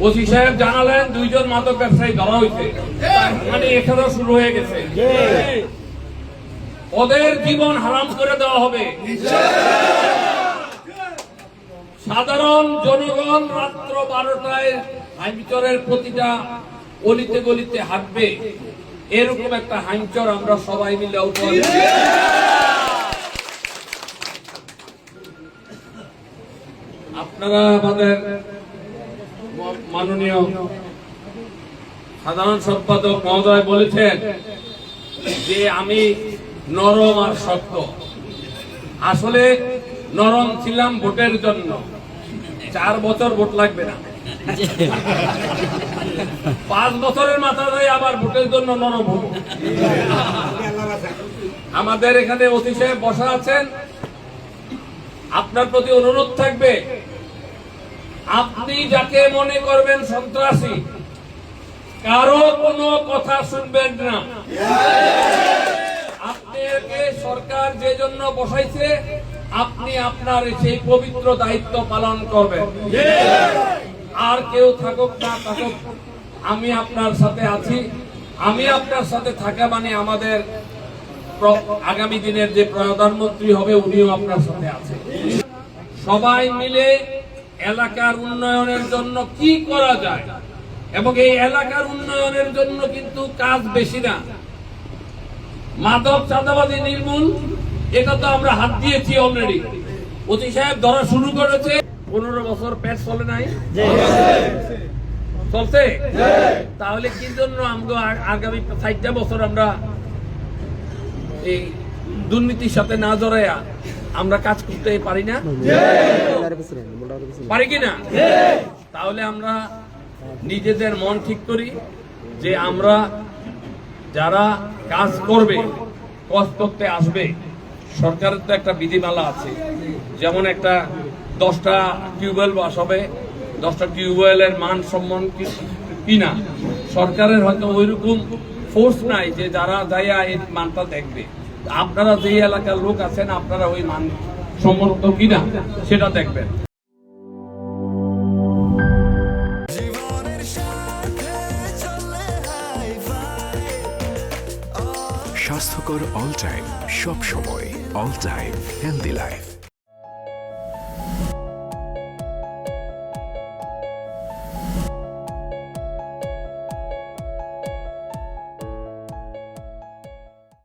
OC সাহেব জানালেন 2 জন মাদক ব্যবসায়ী ধরা হয়েছে, মানে এখানেও শুরু হয়ে গেছে। ওদের জীবন হারাম করে দেওয়া হবে। সাধারণ জনগণ রাত্র 12টায় হাইমচরের প্রতিটা অলিতে গলিতে হাঁটবে, এরকম একটা হাইমচর আমরা সবাই মিলে উপহার দেব। আপনারা আমাদের মাননীয় সাধারণ সম্পাদক মহোদয় বলেছেন যে আমি নরম আর শক্ত। আসলে নরম ছিলাম ভোটের জন্য, 4 বছর ভোট লাগবে না, 5 বছরের মাথায় আবার ভোটের জন্য নরম হব। আমাদের এখানে ওসি সাহেব বসা আছেন, আপনার প্রতি অনুরোধ থাকবে, আপনি যাকে মনে করবেন সন্ত্রাসী, কারো কোনো কথা শুনবেন না। আপনাকে সরকার যে জন্য বসাইছে, আপনি আপনার সেই পবিত্র দায়িত্ব পালন করবেন। আর কেউ থাকুক না থাকুক, আমি আপনার সাথে আছি। আমি আপনার সাথে থাকা মানে আমাদের আগামী দিনের যে প্রধানমন্ত্রী হবে উনিও আপনার সাথে আছে। সবাই মিলে এলাকার উন্নয়নের জন্য কি করা যায়, এবং এই এলাকার উন্নয়নের জন্য কিন্তু কাজ বেশি না। মাদক চাঁদাবাজি নির্মূল, এটা তো আমরা হাত দিয়েছি অলরেডি। ওসি সাহেব ধরা শুরু করেছে, 15 বছর পেট চলে নাই, চলছে। তাহলে কি জন্য আমরা আগামী 60টা বছর আমরা এই দুর্নীতির সাথে না জড়াইয়া আমরা কাজ করতে পারি না? পারি কিনা? তাহলে আমরা নিজেদের মন ঠিক করি যে আমরা যারা কাজ করবে, কাজ করতে আসবে, সরকারের তো একটা বিধিমালা আছে, যেমন একটা 10টা টিউবওয়েল বসাবে, 10টা টিউবওয়েলের মান সম্মান কিনা, সরকারের হয়তো ওইরকম ফোর্স নাই যে যারা যাইয়া এই মানটা দেখবে। আপনারা যে এলাকার লোক আছেন, আপনারা ওই মান সম্মত কিনা সেটা দেখবেন। স্বাস্থ্যকর অল টাইম, সব সময় অল টাইম হেলদি লাইফ।